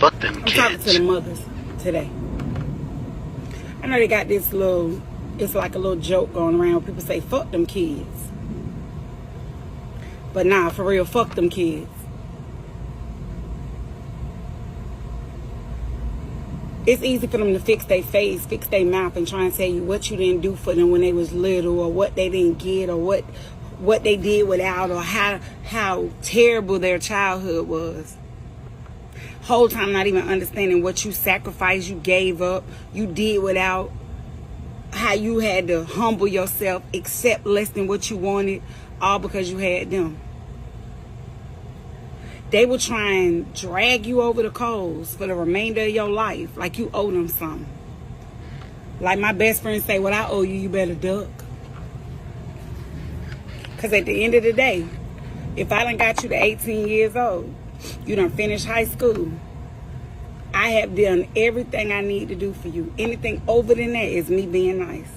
Fuck them kids. I'm talking to the mothers today. I know they got this little, it's like a little joke going around where people say, fuck them kids. But nah, for real, fuck them kids. It's easy for them to fix their face, fix their mouth, and try and tell you what you didn't do for them when they was little, or what they didn't get, or what they did without, or how terrible their childhood was. Whole time not even understanding what you sacrificed, you gave up, you did without, how you had to humble yourself, accept less than what you wanted, all because you had them. They will try and drag you over the coals for the remainder of your life like you owe them something. Like my best friend say, what I owe you, you better duck. Because at the end of the day, if I done got you to 18 years old, you done finished high school, I have done everything I need to do for you. Anything over than that is me being nice.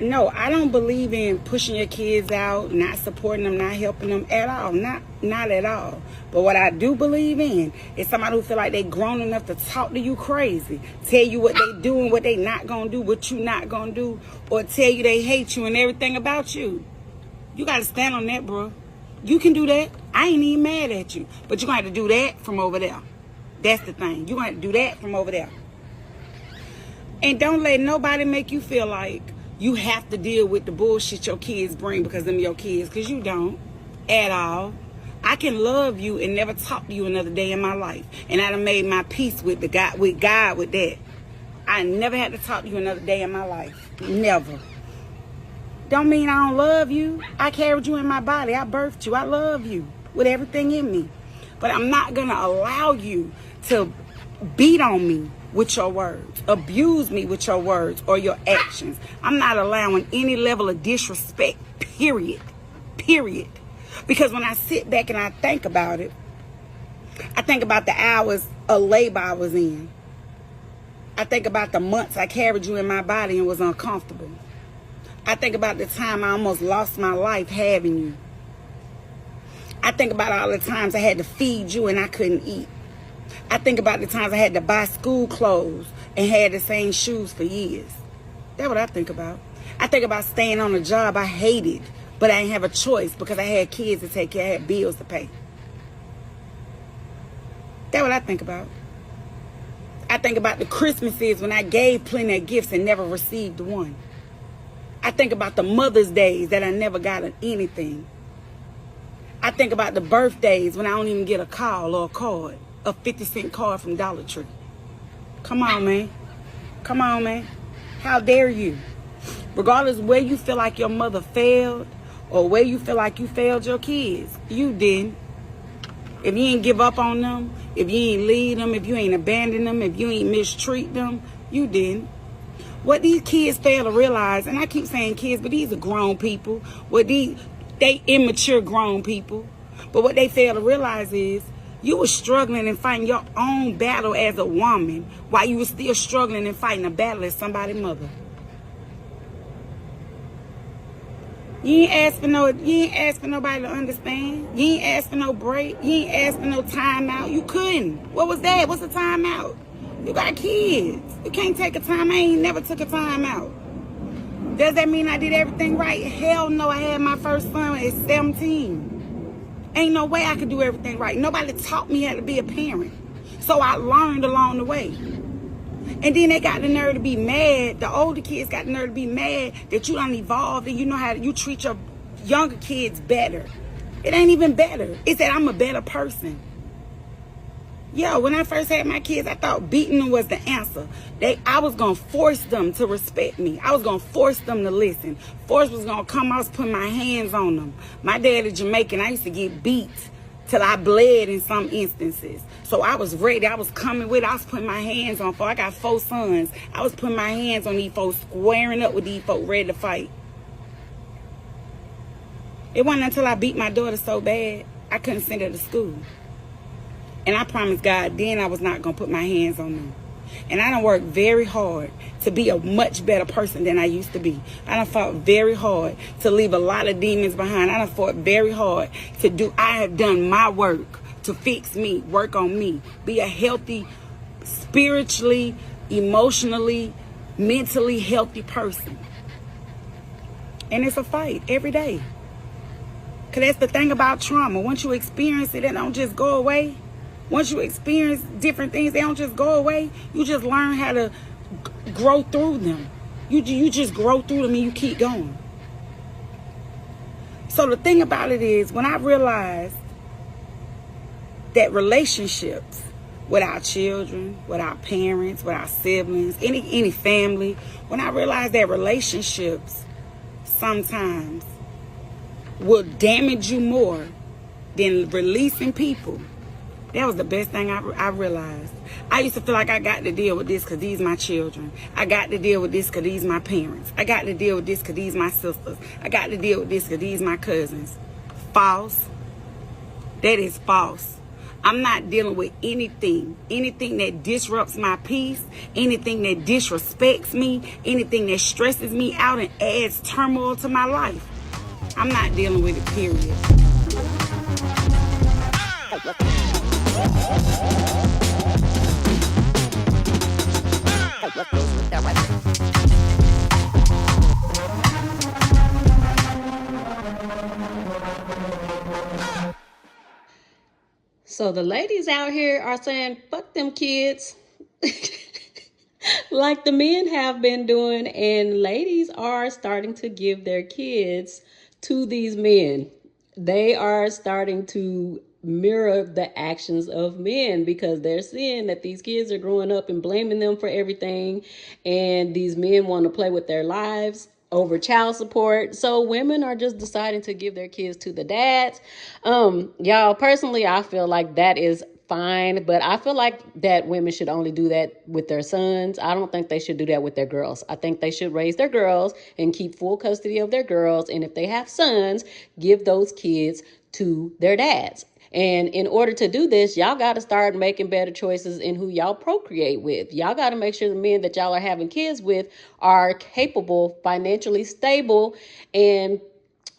No, I don't believe in pushing your kids out, not supporting them, not helping them at all. Not at all. But what I do believe in is somebody who feel like they grown enough to talk to you crazy, tell you what they do and what they not gonna do, what you not gonna do, or tell you they hate you and everything about you. You gotta stand on that, bro. You can do that. I ain't even mad at you. But you're gonna have to do that from over there. That's the thing. You're gonna have to do that from over there. And don't let nobody make you feel like you have to deal with the bullshit your kids bring because them your kids, because you don't at all. I can love you and never talk to you another day in my life. And I done made my peace with God with that. I never had to talk to you another day in my life. Never. Don't mean I don't love you. I carried you in my body. I birthed you. I love you with everything in me. But I'm not going to allow you to beat on me with your words, abuse me with your words or your actions. I'm not allowing any level of disrespect, period. Because when I sit back and I think about it, I think about the hours of labor I was in. I think about the months I carried you in my body and was uncomfortable. I think about the time I almost lost my life having you. I think about all the times I had to feed you and I couldn't eat. I think about the times I had to buy school clothes and had the same shoes for years. That's what I think about. I think about staying on a job I hated, but I didn't have a choice because I had kids to take care, I had bills to pay. That's what I think about. I think about the Christmases when I gave plenty of gifts and never received one. I think about the Mother's Days that I never got anything. I think about the birthdays when I don't even get a call or a card, a 50-cent card from Dollar Tree. Come on, man. Come on, man. How dare you? Regardless where you feel like your mother failed or where you feel like you failed your kids, you didn't. If you ain't give up on them, if you ain't lead them, if you ain't abandon them, if you ain't mistreat them, you didn't. What these kids fail to realize, and I keep saying kids, but these are grown people. They immature grown people. But what they fail to realize is you were struggling and fighting your own battle as a woman while you were still struggling and fighting a battle as somebody's mother. You ain't ask for nobody to understand. You ain't ask for no break. You ain't ask for no time out. You couldn't. What was that? What's a time out? You got kids. You can't take a time. I ain't never took a time out. Does that mean I did everything right? Hell no, I had my first son at 17. Ain't no way I could do everything right. Nobody taught me how to be a parent. So I learned along the way. And then they got the nerve to be mad. The older kids got the nerve to be mad that you done evolved and you know how you treat your younger kids better. It ain't even better. It's that I'm a better person. Yo, when I first had my kids, I thought beating them was the answer. I was going to force them to respect me. I was going to force them to listen. Force was going to come. I was putting my hands on them. My dad is Jamaican. I used to get beat till I bled in some instances. So I was ready. I was coming with it. I was putting my hands on folks. I got 4 sons. I was putting my hands on these folks, squaring up with these folks, ready to fight. It wasn't until I beat my daughter so bad, I couldn't send her to school. And I promised God then I was not going to put my hands on them. And I done worked very hard to be a much better person than I used to be. I done fought very hard to leave a lot of demons behind. I done fought very hard to do. I have done my work to fix me, work on me, be a healthy, spiritually, emotionally, mentally healthy person. And it's a fight every day. Because that's the thing about trauma. Once you experience it, it don't just go away. Once you experience different things, they don't just go away. You just learn how to grow through them. You just grow through them and you keep going. So the thing about it is, when I realized that relationships with our children, with our parents, with our siblings, any family, when I realized that relationships sometimes will damage you more than releasing people, that was the best thing I realized. I used to feel like I got to deal with this because these my children. I got to deal with this because these my parents. I got to deal with this because these my sisters. I got to deal with this because these my cousins. False. That is false. I'm not dealing with anything that disrupts my peace, anything that disrespects me, anything that stresses me out and adds turmoil to my life. I'm not dealing with it, period. So the ladies out here are saying, fuck them kids. Like the men have been doing, and ladies are starting to give their kids to these men. They are starting to mirror the actions of men because they're seeing that these kids are growing up and blaming them for everything, and these men want to play with their lives over child support. So women are just deciding to give their kids to the dads. Y'all, personally, I feel like that is fine, but I feel like that women should only do that with their sons. I don't think they should do that with their girls. I think they should raise their girls and keep full custody of their girls. And if they have sons, give those kids to their dads. And in order to do this, y'all got to start making better choices in who y'all procreate with. Y'all got to make sure the men that y'all are having kids with are capable, financially stable, and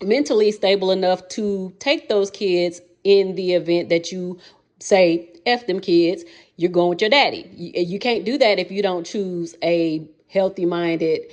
mentally stable enough to take those kids in the event that you say, F them kids, you're going with your daddy. You can't do that if you don't choose a healthy-minded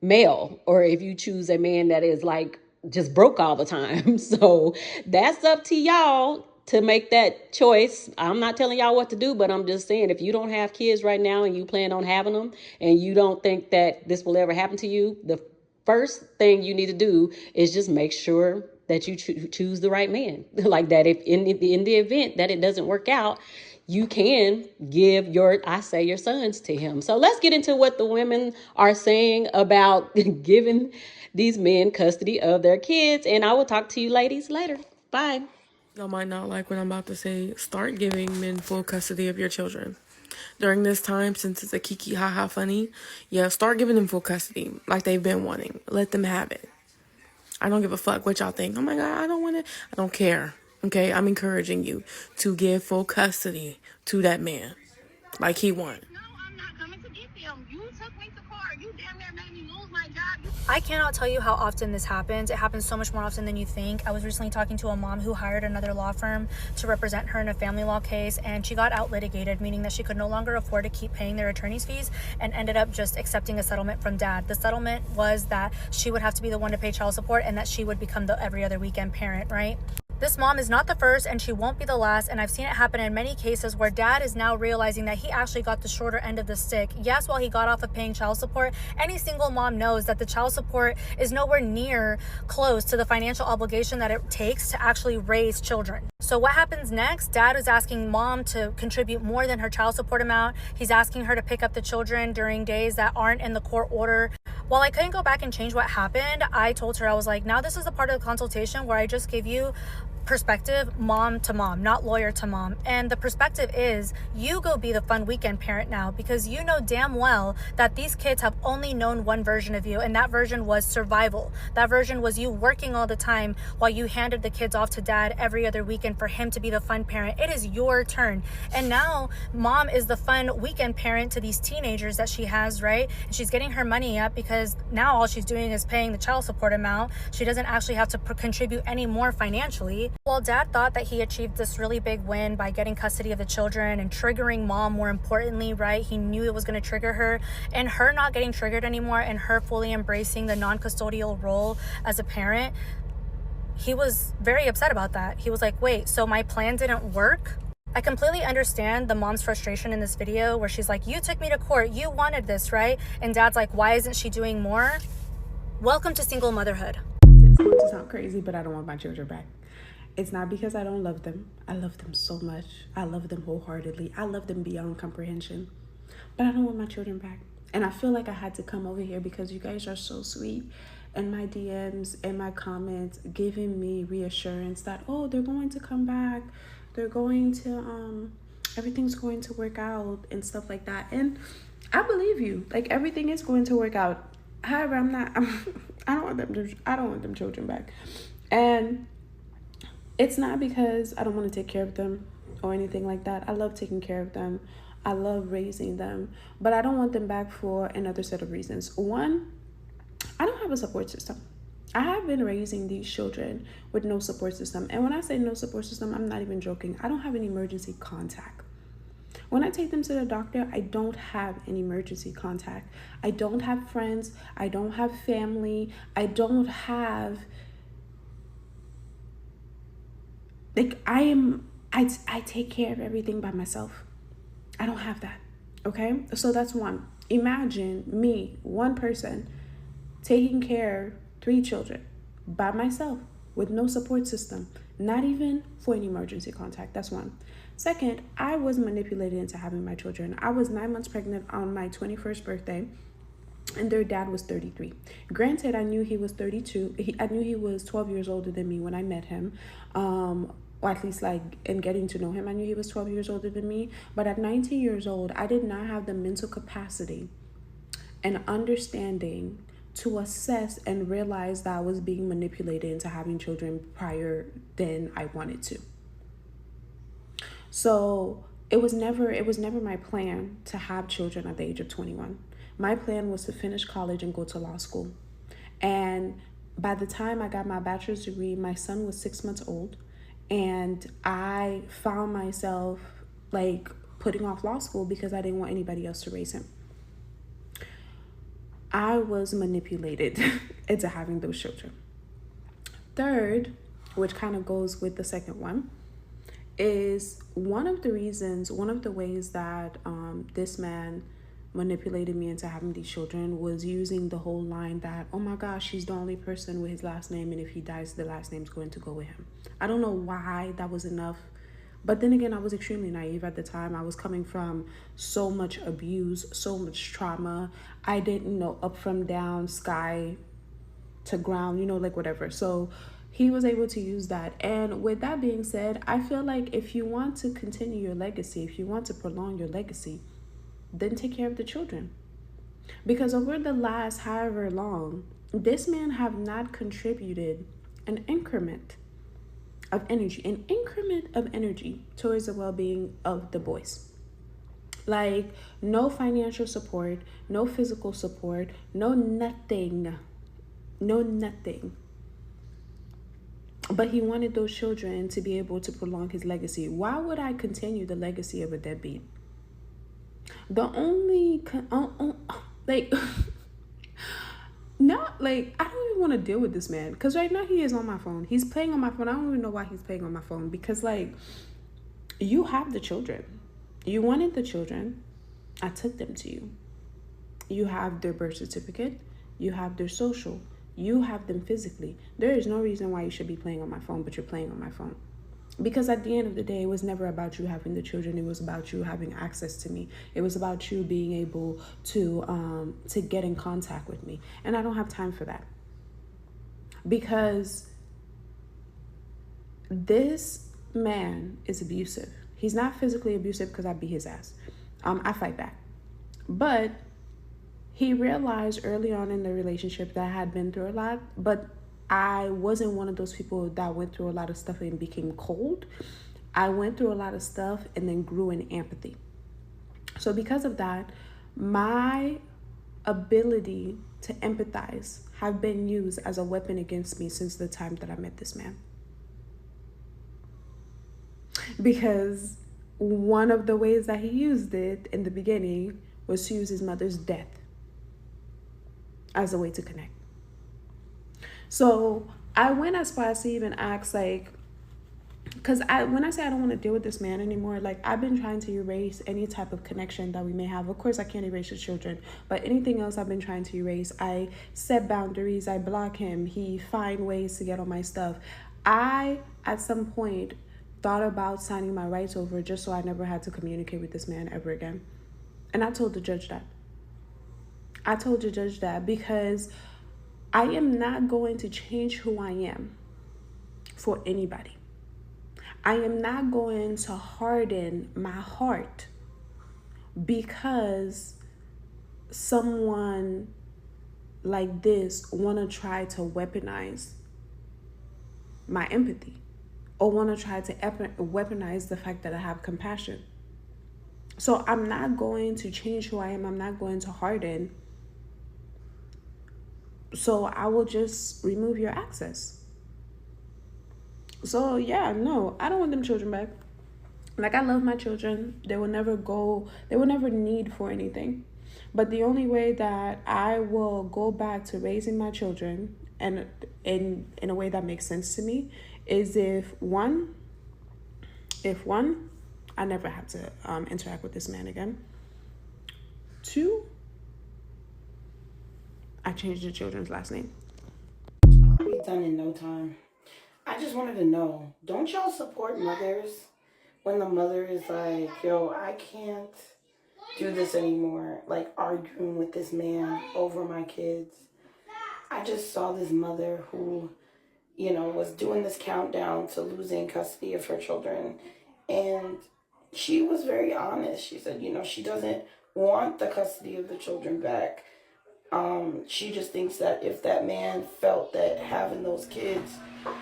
male, or if you choose a man that is like just broke all the time. So that's up to y'all to make that choice. I'm not telling y'all what to do, but I'm just saying, if you don't have kids right now and you plan on having them and you don't think that this will ever happen to you, the first thing you need to do is just make sure that you choose the right man. Like that, if in the event that it doesn't work out, you can give your sons to him. So let's get into what the women are saying about giving these men custody of their kids. And I will talk to you ladies later. Bye. Y'all might not like what I'm about to say. Start giving men full custody of your children. During this time, since it's a kiki haha funny, yeah, start giving them full custody like they've been wanting. Let them have it. I don't give a fuck what y'all think. Oh my God, I don't want it. I don't care. Okay, I'm encouraging you to give full custody to that man like he want. No, I'm not coming to get them. You took me to court. You damn near made me lose my job. I cannot tell you how often this happens. It happens so much more often than you think. I was recently talking to a mom who hired another law firm to represent her in a family law case, and she got out litigated, meaning that she could no longer afford to keep paying their attorney's fees, and ended up just accepting a settlement from dad. The settlement was that she would have to be the one to pay child support and that she would become the every other weekend parent, right? This mom is not the first and she won't be the last, and I've seen it happen in many cases where dad is now realizing that he actually got the shorter end of the stick. Yes, while he got off of paying child support, any single mom knows that the child support is nowhere near close to the financial obligation that it takes to actually raise children. So what happens next? Dad is asking mom to contribute more than her child support amount. He's asking her to pick up the children during days that aren't in the court order. While I couldn't go back and change what happened, I told her, I was like, now this is a part of the consultation where I just give you perspective, mom to mom, not lawyer to mom. And the perspective is, you go be the fun weekend parent now, because you know damn well that these kids have only known one version of you, and that version was survival. That version was you working all the time while you handed the kids off to dad every other weekend for him to be the fun parent. It is your turn. And now mom is the fun weekend parent to these teenagers that she has, right? And she's getting her money up because now all she's doing is paying the child support amount. She doesn't actually have to contribute any more financially. Well, dad thought that he achieved this really big win by getting custody of the children and triggering mom, more importantly, right? He knew it was going to trigger her, and her not getting triggered anymore and her fully embracing the non-custodial role as a parent. He was very upset about that. He was like, wait, so my plan didn't work? I completely understand the mom's frustration in this video where she's like, you took me to court, you wanted this, right? And dad's like, why isn't she doing more? Welcome to single motherhood. This is going to sound crazy, but I don't want my children back. It's not because I don't love them. I love them so much. I love them wholeheartedly. I love them beyond comprehension. But I don't want my children back. And I feel like I had to come over here because you guys are so sweet. And my DMs and my comments giving me reassurance that, oh, they're going to come back. They're going to, everything's going to work out and stuff like that. And I believe you. Like, everything is going to work out. However, I don't want them children back. And it's not because I don't want to take care of them or anything like that. I love taking care of them. I love raising them. But I don't want them back for another set of reasons. One, I don't have a support system. I have been raising these children with no support system. And when I say no support system, I'm not even joking. I don't have an emergency contact. When I take them to the doctor, I don't have an emergency contact. I don't have friends. I don't have family. I don't have... Like, I take care of everything by myself. I don't have that, okay? So that's one. Imagine me, one person, taking care of 3 children by myself with no support system, not even for an emergency contact. That's one. Second, I was manipulated into having my children. I was 9 months pregnant on my 21st birthday, and their dad was 33. Granted, I knew he was 32. I knew he was 12 years older than me when I met him. Or at least, like, in getting to know him, I knew he was 12 years older than me. But at 19 years old, I did not have the mental capacity and understanding to assess and realize that I was being manipulated into having children prior than I wanted to. So it was never my plan to have children at the age of 21. My plan was to finish college and go to law school. And by the time I got my bachelor's degree, my son was 6 months old. And I found myself, like, putting off law school because I didn't want anybody else to raise him. I was manipulated into having those children. Third, which kind of goes with the second one, is one of the ways that this man manipulated me into having these children was using the whole line that, oh my gosh, she's the only person with his last name, and if he dies, the last name's going to go with him. I don't know why that was enough. But then again, I was extremely naive at the time. I was coming from so much abuse, so much trauma. I didn't know up from down, sky to ground, like whatever. So he was able to use that. And with that being said, I feel like if you want to continue your legacy, if you want to prolong your legacy, then take care of the children. Because over the last however long, this man have not contributed an increment of energy towards the well-being of the boys. Like, no financial support, no physical support, no nothing. But he wanted those children to be able to prolong his legacy. Why would I continue the legacy of a deadbeat? The only, I don't even want to deal with this man. Because right now he is on my phone. He's playing on my phone. I don't even know why he's playing on my phone. Because, you have the children. You wanted the children. I took them to you. You have their birth certificate. You have their social. You have them physically. There is no reason why you should be playing on my phone, but you're playing on my phone. Because at the end of the day, it was never about you having the children. It was about you having access to me. It was about you being able to get in contact with me. And I don't have time for that. Because this man is abusive. He's not physically abusive because I beat his ass. I fight back. But he realized early on in the relationship that I had been through a lot, but I wasn't one of those people that went through a lot of stuff and became cold. I went through a lot of stuff and then grew in empathy. So because of that, my ability to empathize have been used as a weapon against me since the time that I met this man. because one of the ways that he used it in the beginning was to use his mother's death as a way to connect. So I went as far as to even ask, like, because when I say I don't want to deal with this man anymore, like, I've been trying to erase any type of connection that we may have. Of course, I can't erase his children, but anything else I've been trying to erase. I set boundaries. I block him. He find ways to get on my stuff. I, at some point, thought about signing my rights over just so I never had to communicate with this man ever again. And I told the judge that. I told the judge that because I am not going to change who I am for anybody. I am not going to harden my heart because someone like this want to try to weaponize my empathy or want to try to weaponize the fact that I have compassion. So I'm not going to change who I am. I'm not going to harden. So I will just remove your access. So yeah, no, I don't want them children back. Like, I love my children. They will never need for anything. But the only way that I will go back to raising my children and in a way that makes sense to me is if one, I never have to interact with this man again. 2, I changed the children's last name. I'll be done in no time. I just wanted to know, don't y'all support mothers when the mother is like, yo, I can't do this anymore, like arguing with this man over my kids? I just saw this mother who, was doing this countdown to losing custody of her children, and she was very honest. She said, she doesn't want the custody of the children back. She just thinks that if that man felt that having those kids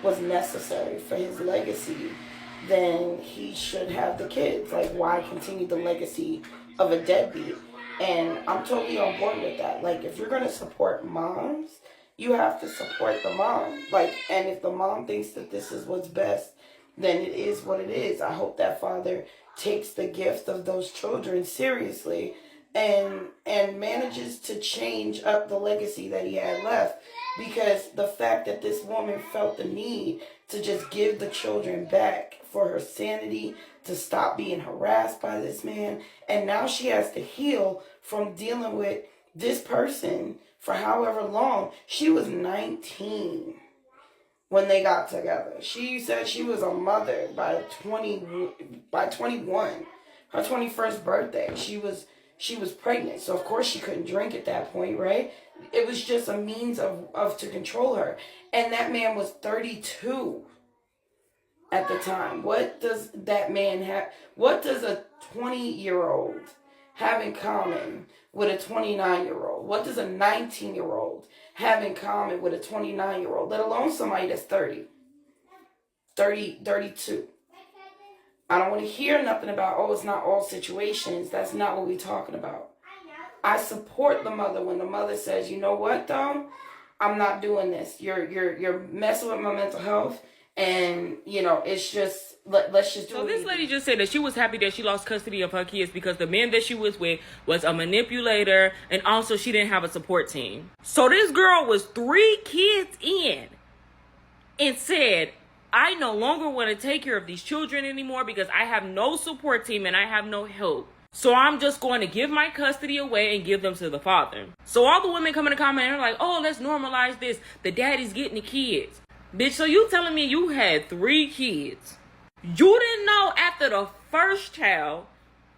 was necessary for his legacy, then he should have the kids. Like, why continue the legacy of a deadbeat? And I'm totally on board with that. Like, if you're going to support moms, you have to support the mom. Like, and if the mom thinks that this is what's best, then it is what it is. I hope that father takes the gift of those children seriously and manages to change up the legacy that he had left. Because the fact that this woman felt the need to just give the children back for her sanity, to stop being harassed by this man, and now she has to heal from dealing with this person for however long. She was 19 when they got together. She said she was a mother by 21. Her 21st birthday, she was pregnant. So of course she couldn't drink at that point, right? It was just a means of to control her. And that man was 32 at the time. What does that man have? What does a 20-year-old have in common with a 29-year-old? What does a 19-year-old have in common with a 29-year-old, let alone somebody that's 30, 32? I don't want to hear nothing about, oh, it's not all situations. That's not what we're talking about. I support the mother when the mother says, you know what, though? I'm not doing this. You're messing with my mental health. And, it's just, let's just do it. So this lady just said that she was happy that she lost custody of her kids because the man that she was with was a manipulator, and also she didn't have a support team. So this girl was 3 kids in and said, I no longer want to take care of these children anymore because I have no support team and I have no help. So I'm just going to give my custody away and give them to the father. So all the women come in the comment and are like, oh, let's normalize this. The daddy's getting the kids. Bitch, so you telling me you had 3 kids? You didn't know after the first child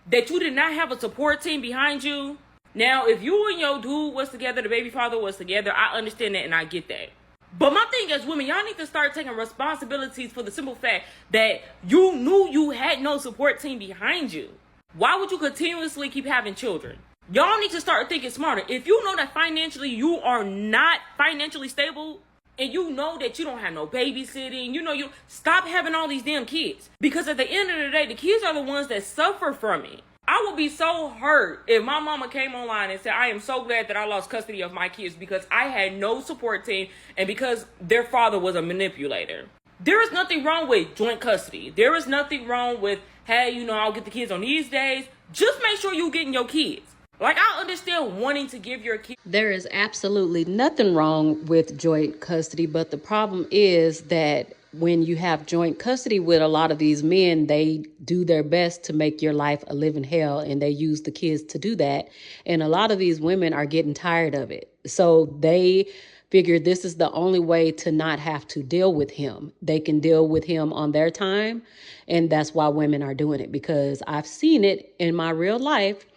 that you did not have a support team behind you? Now, if you and your dude was together, the baby father was together, I understand that and I get that. But my thing is, women, y'all need to start taking responsibilities for the simple fact that you knew you had no support team behind you. Why would you continuously keep having children? Y'all need to start thinking smarter. If you know that financially you are not financially stable, and you know that you don't have no babysitting, you stop having all these damn kids. Because at the end of the day, the kids are the ones that suffer from it. I would be so hurt if my mama came online and said, I am so glad that I lost custody of my kids because I had no support team and because their father was a manipulator. There is nothing wrong with joint custody. There is nothing wrong with, hey, you know, I'll get the kids on these days. Just make sure you're getting your kids. Like, I understand wanting to give your kids. There is absolutely nothing wrong with joint custody, but the problem is that when you have joint custody with a lot of these men, they do their best to make your life a living hell, and they use the kids to do that. And a lot of these women are getting tired of it. So they figure this is the only way to not have to deal with him. They can deal with him on their time, and that's why women are doing it, because I've seen it in my real life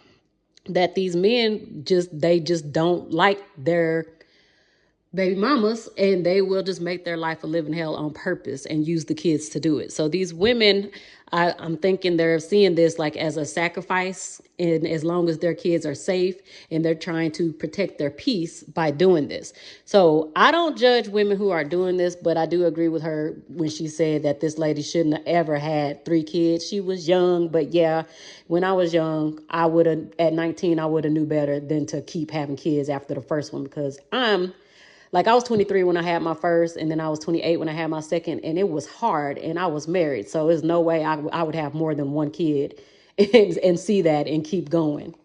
that these men just don't like their baby mamas, and they will just make their life a living hell on purpose and use the kids to do it. So these women, I'm thinking they're seeing this like as a sacrifice, and as long as their kids are safe, and they're trying to protect their peace by doing this. So I don't judge women who are doing this, but I do agree with her when she said that this lady shouldn't have ever had 3 kids. She was young, but yeah, when I was young, at 19, I would have knew better than to keep having kids after the first one, because I was 23 when I had my first, and then I was 28 when I had my second, and it was hard, and I was married. So there's no way I would have more than 1 kid and see that and keep going.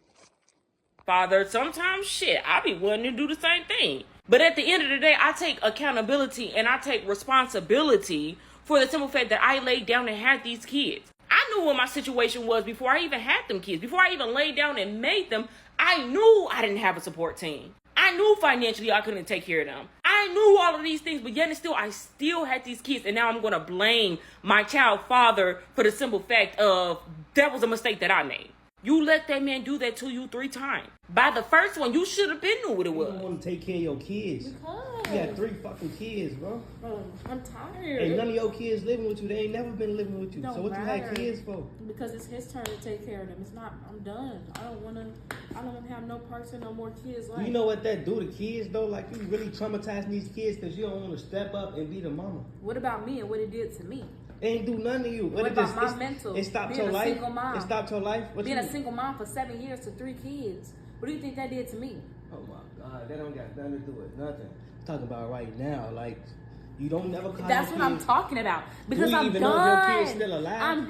Father, sometimes shit, I be willing to do the same thing. But at the end of the day, I take accountability and I take responsibility for the simple fact that I laid down and had these kids. I knew what my situation was before I even had them kids. Before I even laid down and made them, I knew I didn't have a support team. I knew financially I couldn't take care of them. I knew all of these things, but yet and still, I still had these kids. And now I'm going to blame my child father for the simple fact of that was a mistake that I made. You let that man do that to you 3 times. By the first one, you should have been knew what it was. You don't want to take care of your kids. Because You got 3 fucking kids, bro. I'm tired. And none of your kids living with you. They ain't never been living with you. Don't So what matter. you had kids for? Because it's his turn to take care of them. It's not. I'm done. I don't want to have no parts in no more kids' life. You know what that do to kids though? Like you really traumatizing these kids because you don't want to step up and be the mama. What about me and what it did to me? It ain't do nothing to you. What it about my mental? It stopped Being your a life. single mom. It stopped your life. Being a single mom for 7 years to 3 kids. What do you think that did to me? Oh my God, that don't got nothing to do with nothing. I'm talking about right now, like you don't never call That's your what I'm kids. talking about. Because Do you I'm even done. know if your kid's still alive?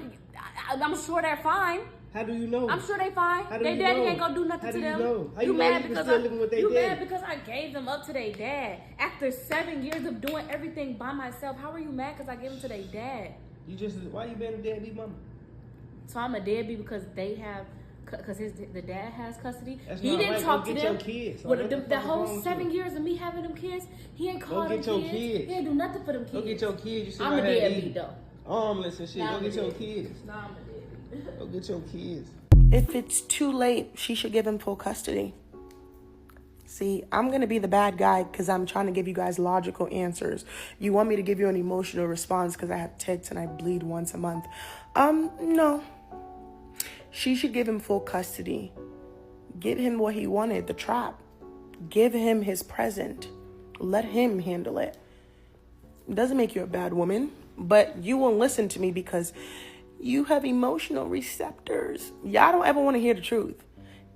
I'm sure they're fine. How do you know? I'm sure they fine. How do Their you daddy know? ain't gonna do nothing How to do you them. know? How You you know mad you because still living with their you daddy? mad because I gave them up to their dad after 7 years of doing everything by myself. How are you mad because I gave them to their dad? You just why you being a deadbeat mama? So I'm a deadbeat because they have, because the dad has custody. That's He not didn't right. talk Go to get them. your kids. Well, What the the fuck is whole wrong with 7 you? years of me having them kids, he ain't called get them your kids. kids. He ain't do nothing for them kids. Go get your kids. You sit I'm a right here deadbeat eating though. omelets and shit. Nah, Go I'm get a your deadbeat. kids. Nah, I'm a deadbeat. Go get your kids. If it's too late, she should give him full custody. See, I'm going to be the bad guy because I'm trying to give you guys logical answers. You want me to give you an emotional response because I have tits and I bleed once a month. No. She should give him full custody. Give him what he wanted, the trap. Give him his present. Let him handle it. It doesn't make you a bad woman, but you won't listen to me because you have emotional receptors. Y'all don't ever want to hear the truth.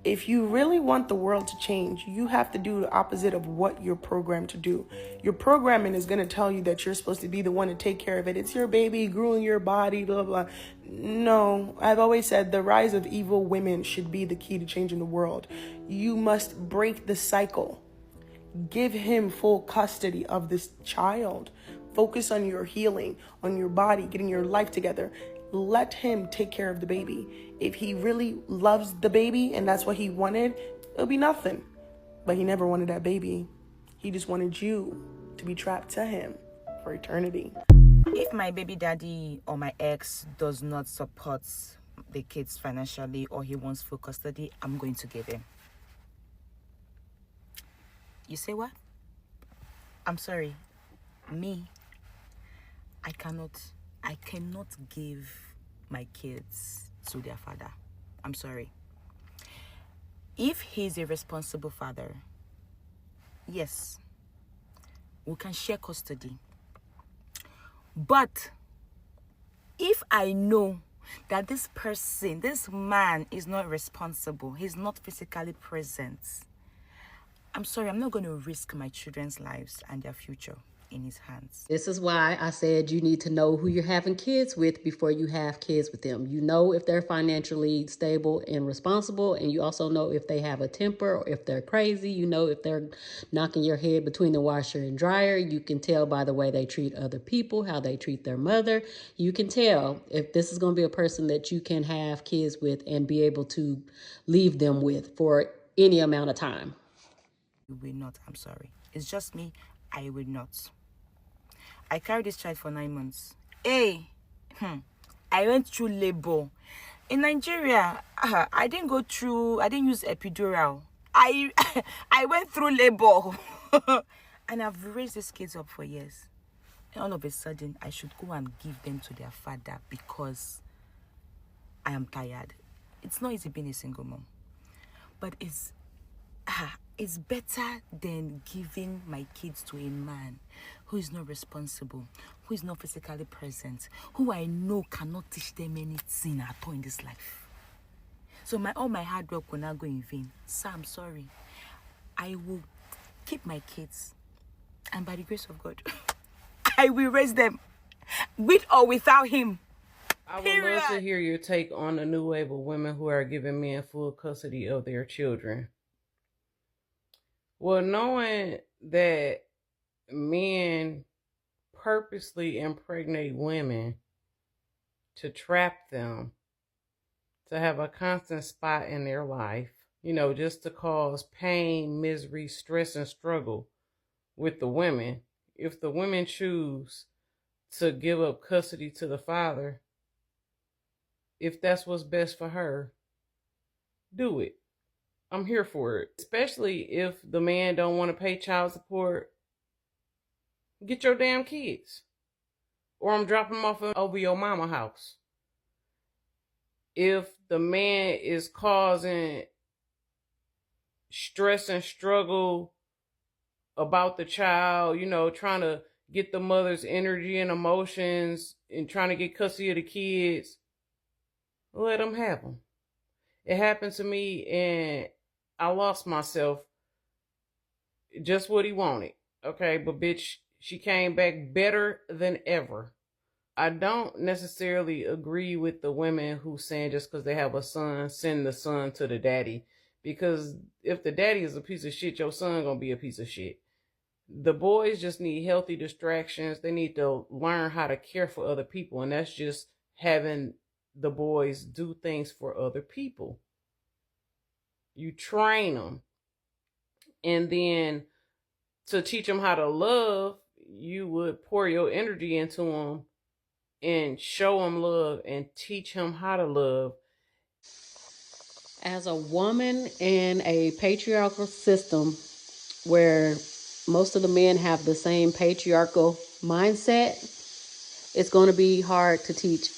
If you really want the world to change, you have to do the opposite of what you're programmed to do. Your programming is going to tell you that you're supposed to be the one to take care of it. It's your baby, grew in your body, blah, blah. No, I've always said the rise of evil women should be the key to changing the world. You must break the cycle. Give him full custody of this child. Focus on your healing, on your body, getting your life together. Let him take care of the baby. If he really loves the baby and that's what he wanted, it'll be nothing. But he never wanted that baby. He just wanted you to be trapped to him for eternity. If my baby daddy or my ex does not support the kids financially or he wants full custody, I'm going to give him. You say what? I'm sorry. Me, I cannot give my kids to their father. I'm sorry. If he's a responsible father, yes, we can share custody. But if I know that this person, this man is not responsible, he's not physically present, I'm sorry, I'm not going to risk my children's lives and their future. in his hands. This is why I said you need to know who you're having kids with before you have kids with them. You know if they're financially stable and responsible, and you also know if they have a temper or if they're crazy. You know if they're knocking your head between the washer and dryer. You can tell by the way they treat other people, how they treat their mother. You can tell if this is going to be a person that you can have kids with and be able to leave them with for any amount of time. You will not, I'm sorry. It's just me, I will not. I carried this child for 9 months. Hey, I went through labor. In Nigeria, I didn't use epidural. I I went through labor. And I've raised these kids up for years. And all of a sudden, I should go and give them to their father because I am tired. It's not easy being a single mom. But it's better than giving my kids to a man who is not responsible, who is not physically present, who I know cannot teach them anything at all in this life. So all my hard work will not go in vain. So I'm sorry. I will keep my kids, and by the grace of God, I will raise them with or without him. I would love to hear your take on the new wave of women who are giving men full custody of their children. Well, knowing that men purposely impregnate women to trap them, to have a constant spot in their life, just to cause pain, misery, stress, and struggle with the women. If the women choose to give up custody to the father, if that's what's best for her, do it. I'm here for it. Especially if the man don't want to pay child support, get your damn kids. Or I'm dropping them off over your mama house. If the man is causing stress and struggle about the child, trying to get the mother's energy and emotions and trying to get custody of the kids, let them have them. It happened to me and I lost myself. Just what he wanted. Okay, but bitch, she came back better than ever. I don't necessarily agree with the women who saying just because they have a son, send the son to the daddy. Because if the daddy is a piece of shit, your son gonna be a piece of shit. The boys just need healthy distractions. They need to learn how to care for other people. And that's just having the boys do things for other people. You train them. And then to teach them how to love, you would pour your energy into them and show them love and teach them how to love. As a woman in a patriarchal system where most of the men have the same patriarchal mindset, it's going to be hard to teach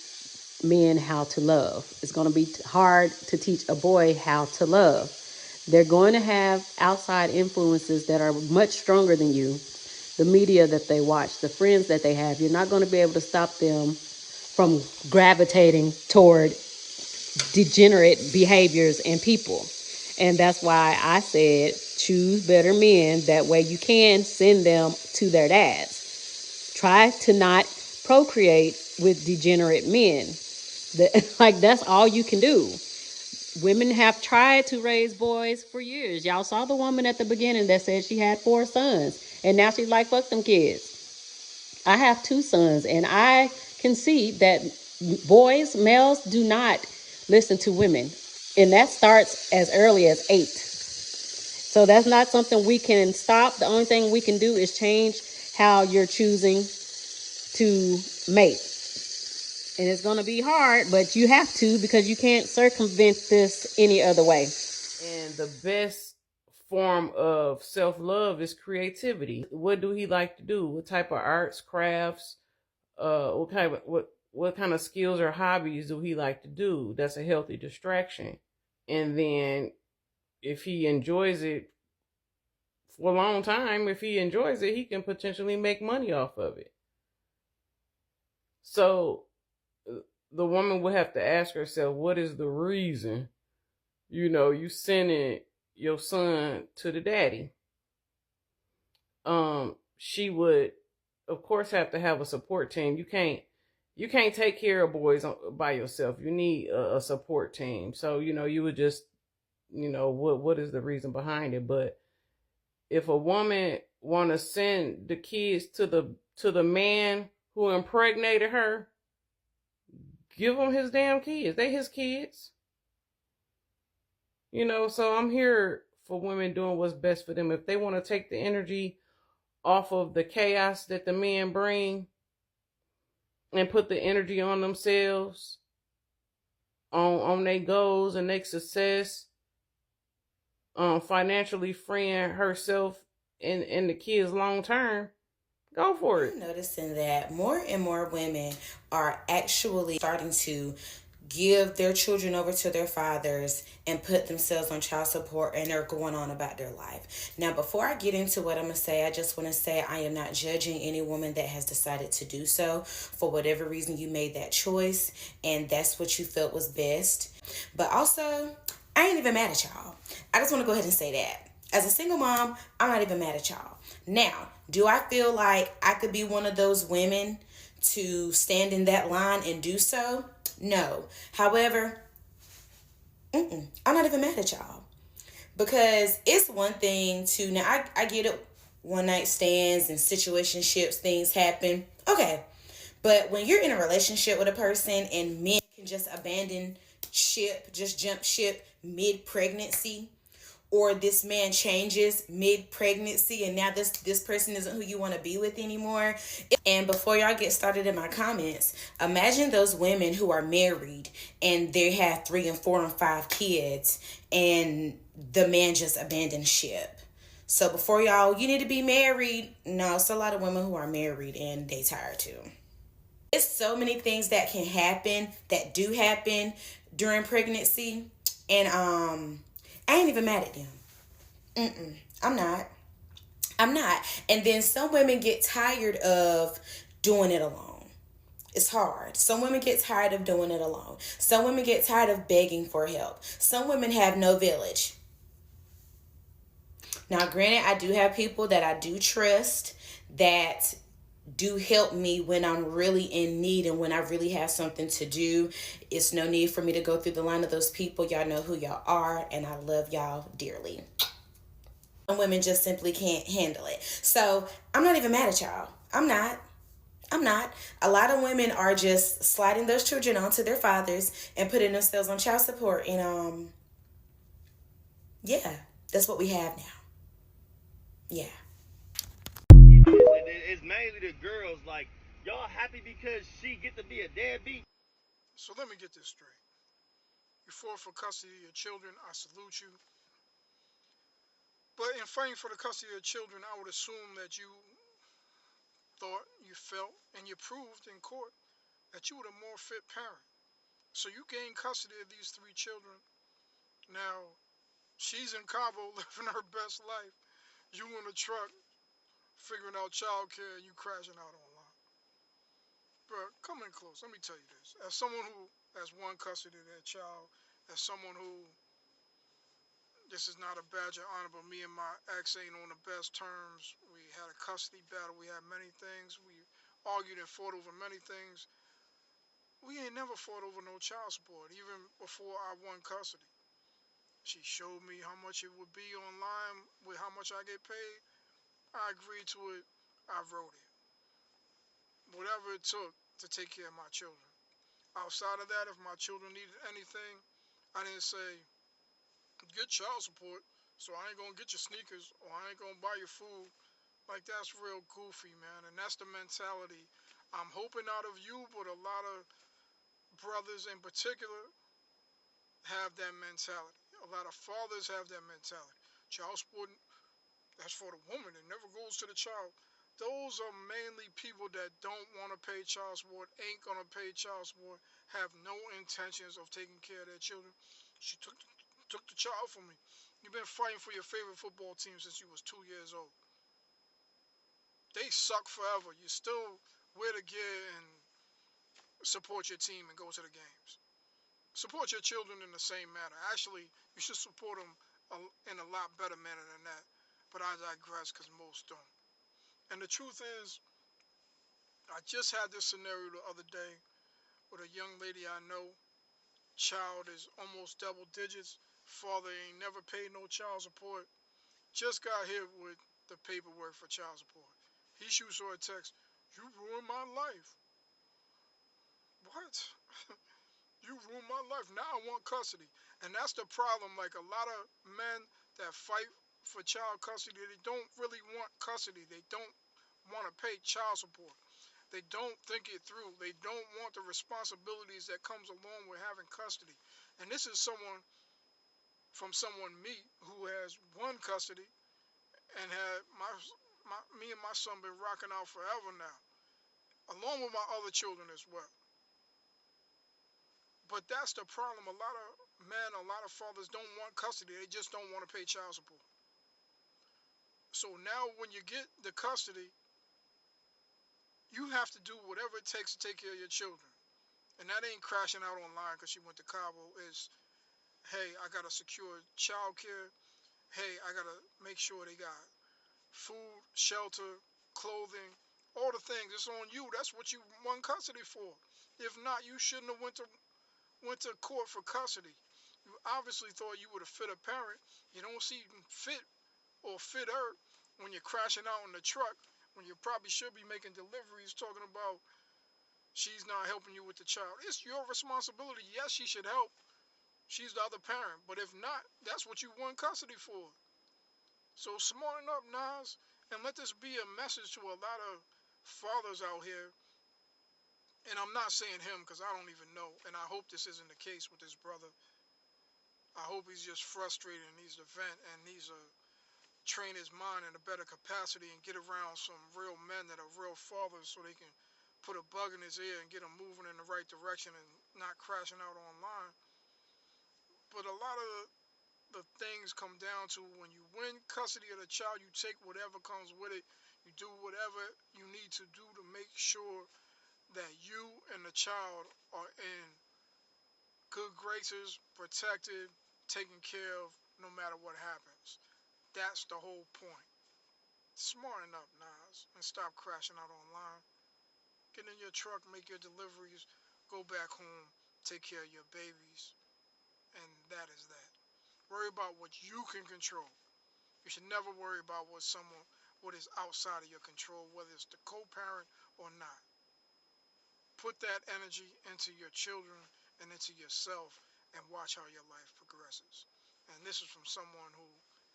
men how to love. It's going to be hard to teach a boy how to love. They're going to have outside influences that are much stronger than you. The media that they watch, the friends that they have, you're not going to be able to stop them from gravitating toward degenerate behaviors and people. And that's why I said choose better men. That way you can send them to their dads. Try to not procreate with degenerate men. That's all you can do. Women have tried to raise boys for years. Y'all saw the woman at the beginning that said she had 4 sons. And now she's like, fuck them kids. I have 2 sons. And I can see that males do not listen to women. And that starts as early as 8. So that's not something we can stop. The only thing we can do is change how you're choosing to mate. And it's going to be hard, but you have to, because you can't circumvent this any other way. And the best form of self-love is creativity. What do he like to do? What type of arts, crafts, what kind of skills or hobbies do he like to do? That's a healthy distraction. And then if he enjoys it for a long time, if he enjoys it, he can potentially make money off of it. So the woman would have to ask herself, what is the reason, you sending your son to the daddy? She would of course, have to have a support team. You can't take care of boys by yourself. You need a support team. So you would just what is the reason behind it? But if a woman want to send the kids to the man who impregnated her, give him his damn kids. They his kids. So I'm here for women doing what's best for them. If they want to take the energy off of the chaos that the men bring and put the energy on themselves, on their goals and their success, financially freeing herself and the kids long term, go for it. I'm noticing that more and more women are actually starting to give their children over to their fathers and put themselves on child support, and they're going on about their life. Now, before I get into what I'm going to say, I just want to say I am not judging any woman that has decided to do so. For whatever reason, you made that choice and that's what you felt was best. But also, I ain't even mad at y'all. I just want to go ahead and say that. As a single mom, I'm not even mad at y'all. Now, do I feel like I could be one of those women to stand in that line and do so? No. However, I'm not even mad at y'all. Because it's one thing to, now I get it, one night stands and situationships, things happen. Okay. But when you're in a relationship with a person and men can just abandon ship, just jump ship mid-pregnancy, or this man changes mid-pregnancy and now this person isn't who you want to be with anymore. And before y'all get started in my comments, imagine those women who are married and they have 3 and 4 and 5 kids and the man just abandoned ship. So before y'all, you need to be married. No, it's a lot of women who are married and they tired too. It's so many things that can happen, that do happen during pregnancy. And I ain't even mad at them. I'm not. And then some women get tired of doing it alone. It's hard. Some women get tired of doing it alone. Some women get tired of begging for help. Some women have no village. Now, granted, I do have people that I do trust that do help me when I'm really in need and when I really have something to do. It's no need for me to go through the line of those people. Y'all know who y'all are, and I love y'all dearly. Some women just simply can't handle it. So I'm not even mad at y'all. I'm not. A lot of women are just sliding those children onto their fathers and putting themselves on child support. And yeah, that's what we have now. Yeah. It's mainly the girls. Like, y'all happy because she get to be a deadbeat? So let me get this straight. You fought for custody of your children. I salute you. But in fighting for the custody of your children, I would assume that you thought, you felt, and you proved in court that you were the more fit parent. So you gained custody of these 3 children. Now, she's in Cabo living her best life. You in a truck figuring out childcare and you crashing out online. Bro, come in close. Let me tell you this. As someone who has won custody of their child, as someone who, this is not a badge of honor, but me and my ex ain't on the best terms. We had a custody battle. We had many things. We argued and fought over many things. We ain't never fought over no child support, even before I won custody. She showed me how much it would be online with how much I get paid. I agreed to it. I wrote it. Whatever it took to take care of my children. Outside of that, if my children needed anything, I didn't say, get child support, so I ain't gonna get your sneakers or I ain't gonna buy your food. Like, that's real goofy, man. And that's the mentality I'm hoping out of you, but a lot of brothers in particular have that mentality. A lot of fathers have that mentality. Child support, that's for the woman. It never goes to the child. Those are mainly people that don't want to pay child support, ain't going to pay child support, have no intentions of taking care of their children. She took the child from me. You've been fighting for your favorite football team since you was 2 years old. They suck forever. You still wear the gear and support your team and go to the games. Support your children in the same manner. Actually, you should support them in a lot better manner than that. But I digress because most don't. And the truth is, I just had this scenario the other day with a young lady I know. Child is almost double digits. Father ain't never paid no child support. Just got hit with the paperwork for child support. He shoots her a text. You ruined my life. What? You ruined my life. Now I want custody. And that's the problem. Like a lot of men that fight for child custody, they don't really want custody. They don't want to pay child support. They don't think it through. They don't want the responsibilities that comes along with having custody. And this is someone from someone me who has won custody and had me and my son been rocking out forever now, along with my other children as well. But that's the problem. A lot of men, a lot of fathers don't want custody. They just don't want to pay child support. So now when you get the custody, you have to do whatever it takes to take care of your children. And that ain't crashing out online because she went to Cabo. It's, hey, I got to secure child care. Hey, I got to make sure they got food, shelter, clothing, all the things. It's on you. That's what you won custody for. If not, you shouldn't have went to court for custody. You obviously thought you would have fit a parent. You don't seem fit or fitter when you're crashing out in the truck, when you probably should be making deliveries, talking about she's not helping you with the child. It's your responsibility. Yes, she should help. She's the other parent. But if not, that's what you won custody for. So smarten up, Nas, and let this be a message to a lot of fathers out here. And I'm not saying him because I don't even know. And I hope this isn't the case with this brother. I hope he's just frustrated and needs to vent and needs to train his mind in a better capacity and get around some real men that are real fathers so they can put a bug in his ear and get him moving in the right direction and not crashing out online. But a lot of the things come down to when you win custody of the child, you take whatever comes with it. You do whatever you need to do to make sure that you and the child are in good graces, protected, taken care of, no matter what happens. That's the whole point. Smarten up, Nas, and stop crashing out online. Get in your truck, make your deliveries, go back home, take care of your babies, and that is that. Worry about what you can control. You should never worry about what is outside of your control, whether it's the co-parent or not. Put that energy into your children and into yourself and watch how your life progresses. And this is from someone who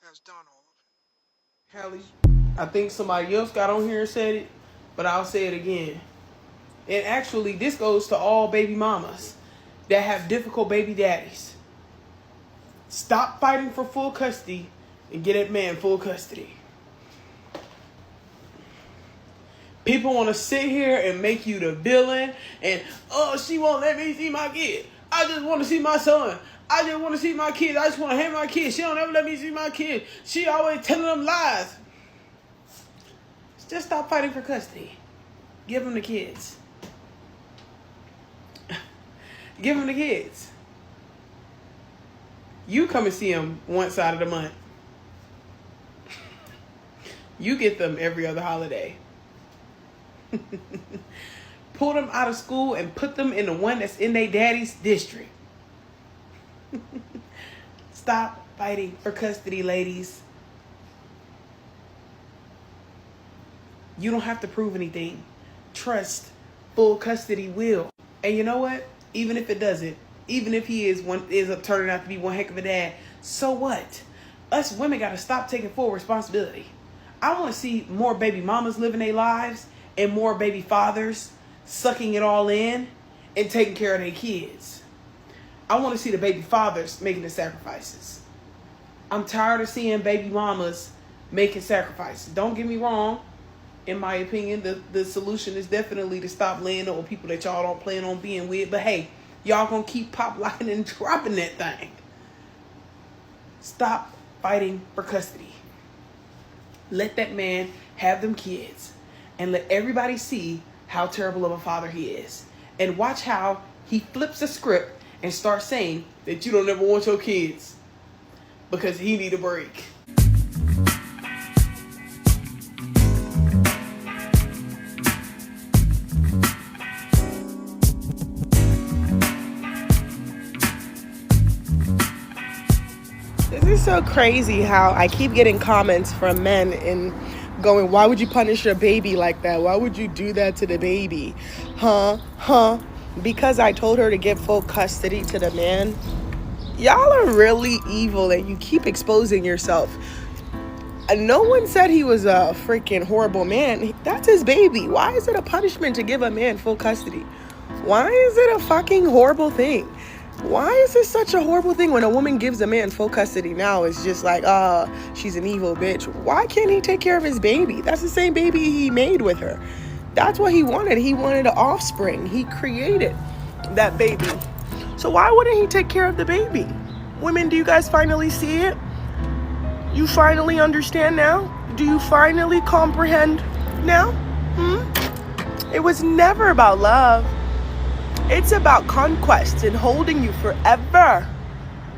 has done all of it. Hallie, I think somebody else got on here and said it, but I'll say it again. And actually, this goes to all baby mamas that have difficult baby daddies. Stop fighting for full custody and get that man full custody. People want to sit here and make you the villain and, oh, she won't let me see my kid. I just want to see my son. I just want to see my kids. I just want to have my kids. She don't ever let me see my kids. She always telling them lies. Just stop fighting for custody. Give them the kids. Give them the kids. You come and see them once out of the month. You get them every other holiday. Pull them out of school and put them in the one that's in their daddy's district. Stop fighting for custody, ladies. You don't have to prove anything. Trust full custody will. And you know what? Even if it doesn't, even if he is turning out to be one heck of a dad, so what? Us women got to stop taking full responsibility. I want to see more baby mamas living their lives and more baby fathers sucking it all in and taking care of their kids. I want to see the baby fathers making the sacrifices. I'm tired of seeing baby mamas making sacrifices. Don't get me wrong. In my opinion, the solution is definitely to stop laying on people that y'all don't plan on being with. But hey, y'all gonna keep pop locking and dropping that thing. Stop fighting for custody. Let that man have them kids. And let everybody see how terrible of a father he is. And watch how he flips the script and starts saying that you don't ever want your kids because he need a break. so crazy how I keep getting comments from men and going, why would you punish your baby like that? Why would you do that to the baby? Huh? Because I told her to give full custody to the man. Y'all are really evil and you keep exposing yourself. No one said he was a freaking horrible man. That's his baby. Why is it a punishment to give a man full custody? Why is it a fucking horrible thing? Why is this such a horrible thing when a woman gives a man full custody now? It's just like, she's an evil bitch. Why can't he take care of his baby? That's the same baby he made with her. That's what he wanted. He wanted an offspring. He created that baby. So why wouldn't he take care of the baby? Women, do you guys finally see it? You finally understand now? Do you finally comprehend now? It was never about love. It's about conquest and holding you forever.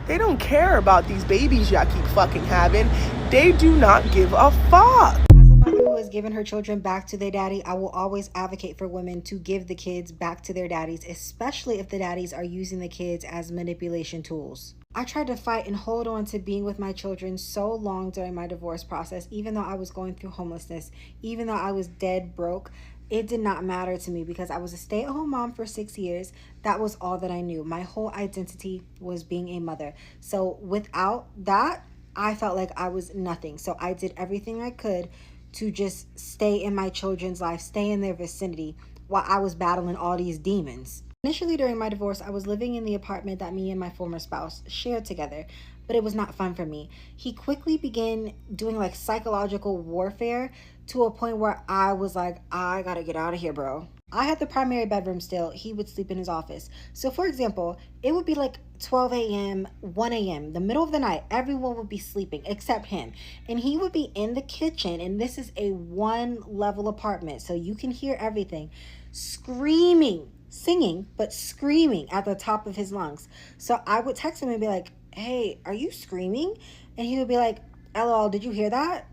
They don't care about these babies y'all keep fucking having. They do not give a fuck. As a mother who has given her children back to their daddy, I will always advocate for women to give the kids back to their daddies, especially if the daddies are using the kids as manipulation tools. I tried to fight and hold on to being with my children so long during my divorce process, even though I was going through homelessness, even though I was dead broke. It did not matter to me because I was a stay-at-home mom for 6 years. That was all that I knew. My whole identity was being a mother. So without that, I felt like I was nothing. So I did everything I could to just stay in my children's life, stay in their vicinity while I was battling all these demons. Initially during my divorce, I was living in the apartment that me and my former spouse shared together, but it was not fun for me. He quickly began doing like psychological warfare to a point where I was like, I gotta get out of here, bro. I had the primary bedroom still. He would sleep in his office. So for example, it would be like 12 a.m., 1 a.m., the middle of the night, everyone would be sleeping except him. And he would be in the kitchen, and this is a 1-level apartment, so you can hear everything, screaming, singing, but screaming at the top of his lungs. So I would text him and be like, hey, are you screaming? And he would be like, LOL, did you hear that?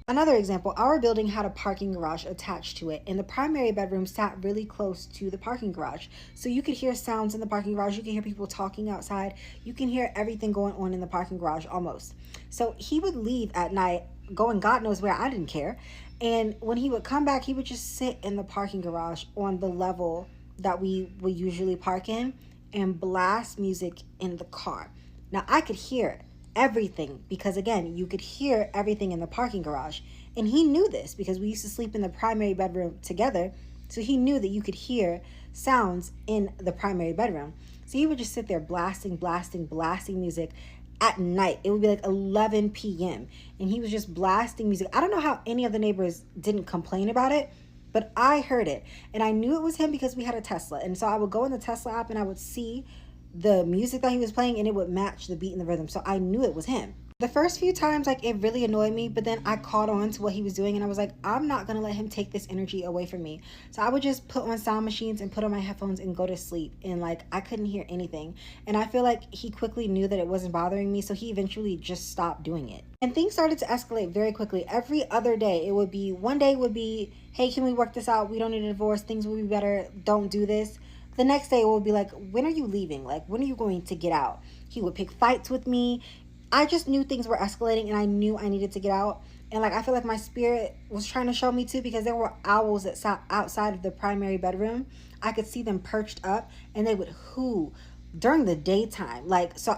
Another example, our building had a parking garage attached to it, and the primary bedroom sat really close to the parking garage. So you could hear sounds in the parking garage, you could hear people talking outside, you can hear everything going on in the parking garage almost. So he would leave at night, going God knows where, I didn't care. And when he would come back, he would just sit in the parking garage on the level that we would usually park in and blast music in the car. Now I could hear everything because again, you could hear everything in the parking garage. And he knew this because we used to sleep in the primary bedroom together. So he knew that you could hear sounds in the primary bedroom. So he would just sit there blasting music at night. It would be like 11 p.m. and he was just blasting music. I don't know how any of the neighbors didn't complain about it, but I heard it. And I knew it was him because we had a Tesla. And so I would go in the Tesla app and I would see the music that he was playing and it would match the beat and the rhythm. So I knew it was him. The first few times, like, it really annoyed me, but then I caught on to what he was doing and I was like, I'm not gonna let him take this energy away from me. So I would just put on sound machines and put on my headphones and go to sleep, and like I couldn't hear anything. And I feel like he quickly knew that it wasn't bothering me, so he eventually just stopped doing it. And things started to escalate very quickly. Every other day, it would be, one day would be, hey, can we work this out? We don't need a divorce. Things will be better. Don't do this. The next day it would be like, when are you leaving? Like, when are you going to get out? He would pick fights with me. I just knew things were escalating and I knew I needed to get out. And like, I feel like my spirit was trying to show me too, because there were owls that sat outside of the primary bedroom. I could see them perched up and they would hoo during the daytime. Like, so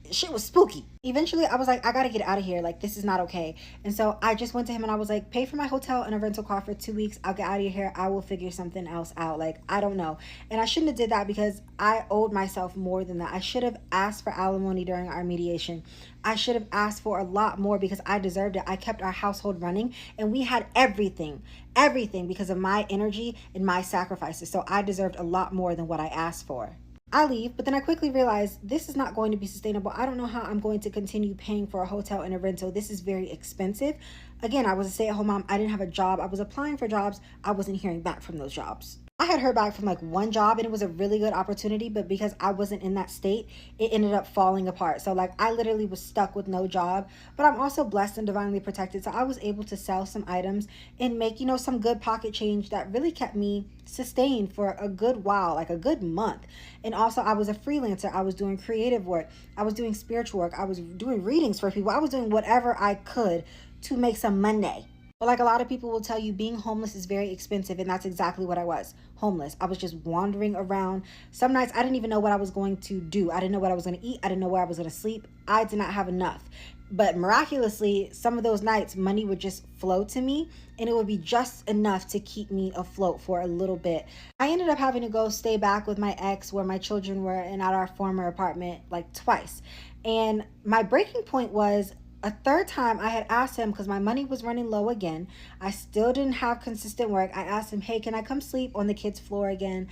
shit was spooky. Eventually I was like, I gotta get out of here. Like, this is not okay. And so I just went to him and I was like, pay for my hotel and a rental car for 2 weeks. I'll get out of here. I will figure something else out. Like, I don't know. And I shouldn't have did that because I owed myself more than that. I should have asked for alimony during our mediation. I should have asked for a lot more because I deserved it. I kept our household running and we had everything because of my energy and my sacrifices. So I deserved a lot more than what I asked for. I leave, but then I quickly realized this is not going to be sustainable. I don't know how I'm going to continue paying for a hotel and a rental. This is very expensive. Again, I was a stay-at-home mom. I didn't have a job. I was applying for jobs. I wasn't hearing back from those jobs. I had heard back from like one job and it was a really good opportunity, but because I wasn't in that state, it ended up falling apart. So like I literally was stuck with no job, but I'm also blessed and divinely protected. So I was able to sell some items and make, some good pocket change that really kept me sustained for a good while, like a good month. And also I was a freelancer. I was doing creative work. I was doing spiritual work. I was doing readings for people. I was doing whatever I could to make some money. But like a lot of people will tell you, being homeless is very expensive, and that's exactly what I was. Homeless. I was just wandering around. Some nights I didn't even know what I was going to do. I didn't know what I was going to eat. I didn't know where I was going to sleep. I did not have enough. But miraculously, some of those nights, money would just flow to me, and it would be just enough to keep me afloat for a little bit. I ended up having to go stay back with my ex where my children were and at our former apartment like twice. And my breaking point was a third time. I had asked him, because my money was running low again. I still didn't have consistent work. I asked him, hey, can I come sleep on the kids' floor again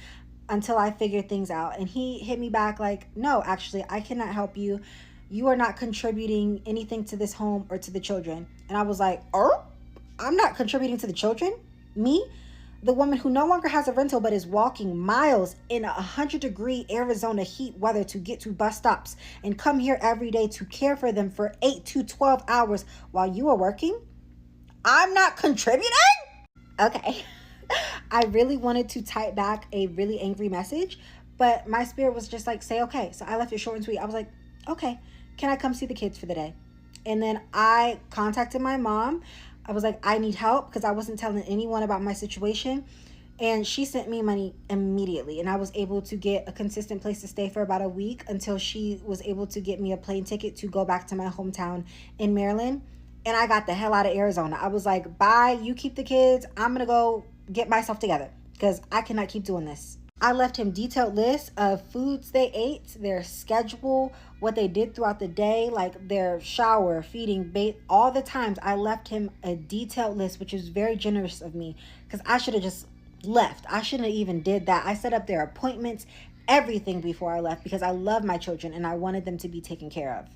until I figure things out? And he hit me back like, no, actually, I cannot help you. You are not contributing anything to this home or to the children. And I was like, I'm not contributing to the children? Me? The woman who no longer has a rental but is walking miles in 100-degree Arizona heat weather to get to bus stops and come here every day to care for them for 8 to 12 hours while you are working? I'm not contributing? Okay. I really wanted to type back a really angry message, but my spirit was just like, say okay. So I left it short and sweet. I was like, okay, can I come see the kids for the day? And then I contacted my mom. I was like, I need help, because I wasn't telling anyone about my situation. And she sent me money immediately. And I was able to get a consistent place to stay for about a week until she was able to get me a plane ticket to go back to my hometown in Maryland. And I got the hell out of Arizona. I was like, bye, you keep the kids. I'm going to go get myself together because I cannot keep doing this. I left him detailed lists of foods they ate, their schedule, what they did throughout the day, like their shower, feeding, bathe, all the times. I left him a detailed list, which is very generous of me, because I should have just left. I shouldn't have even did that. I set up their appointments, everything before I left, because I love my children and I wanted them to be taken care of.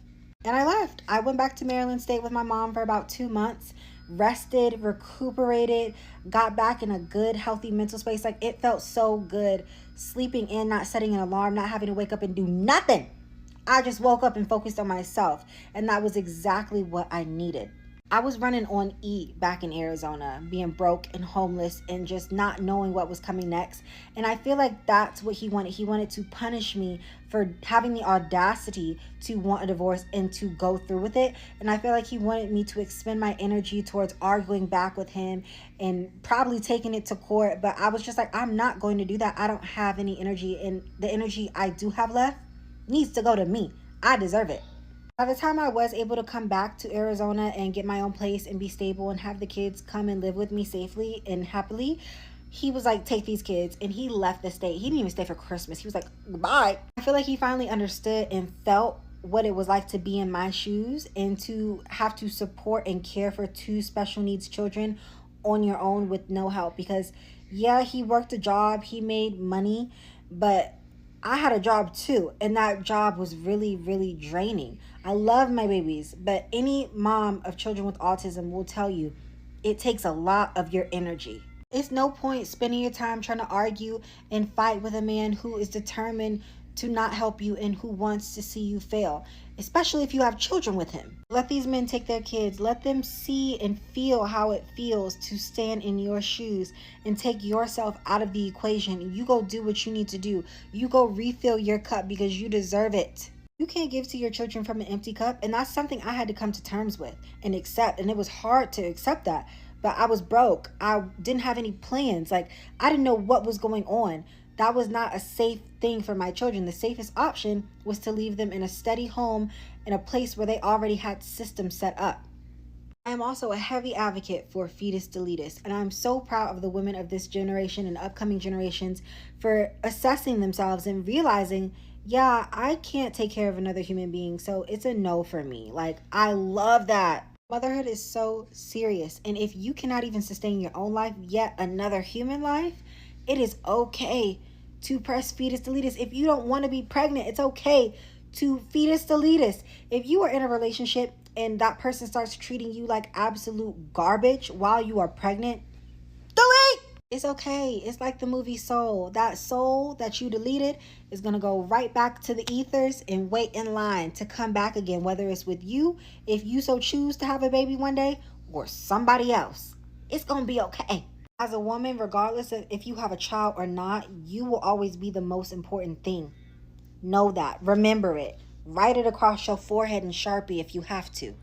And I left. I went back to Maryland, stayed with my mom for about 2 months, rested, recuperated, got back in a good, healthy mental space. Like, it felt so good sleeping in, not setting an alarm, not having to wake up and do nothing. I just woke up and focused on myself. And that was exactly what I needed. I was running on E back in Arizona, being broke and homeless and just not knowing what was coming next. And I feel like that's what he wanted. He wanted to punish me for having the audacity to want a divorce and to go through with it. And I feel like he wanted me to expend my energy towards arguing back with him and probably taking it to court. But I was just like, I'm not going to do that. I don't have any energy, and the energy I do have left needs to go to me. I deserve it. By the time I was able to come back to Arizona and get my own place and be stable and have the kids come and live with me safely and happily, he was like, take these kids. And he left the state. He didn't even stay for Christmas. He was like, goodbye. I feel like he finally understood and felt what it was like to be in my shoes and to have to support and care for 2 special needs children on your own with no help. Because yeah, he worked a job, he made money, but I had a job too, and that job was really, really draining. I love my babies, but any mom of children with autism will tell you it takes a lot of your energy. It's no point spending your time trying to argue and fight with a man who is determined to not help you and who wants to see you fail, especially if you have children with him. Let these men take their kids. Let them see and feel how it feels to stand in your shoes and take yourself out of the equation. You go do what you need to do. You go refill your cup because you deserve it. You can't give to your children from an empty cup, and that's something I had to come to terms with and accept, and it was hard to accept that. But I was broke. I didn't have any plans. Like, I didn't know what was going on. That was not a safe thing for my children. The safest option was to leave them in a steady home in a place where they already had systems set up. I am also a heavy advocate for fetus deletus, and I'm so proud of the women of this generation and upcoming generations for assessing themselves and realizing, yeah, I can't take care of another human being, so it's a no for me. Like, I love that. Motherhood is so serious, and if you cannot even sustain your own life, yet another human life, it is okay to press fetus deletus. If you don't want to be pregnant, it's okay to fetus deletus. If you are in a relationship and that person starts treating you like absolute garbage while you are pregnant, delete. It's okay. It's like the movie Soul. That soul that you deleted is going to go right back to the ethers and wait in line to come back again, whether it's with you, if you so choose to have a baby one day, or somebody else. It's going to be okay. As a woman, regardless of if you have a child or not, you will always be the most important thing. Know that. Remember it. Write it across your forehead in Sharpie if you have to.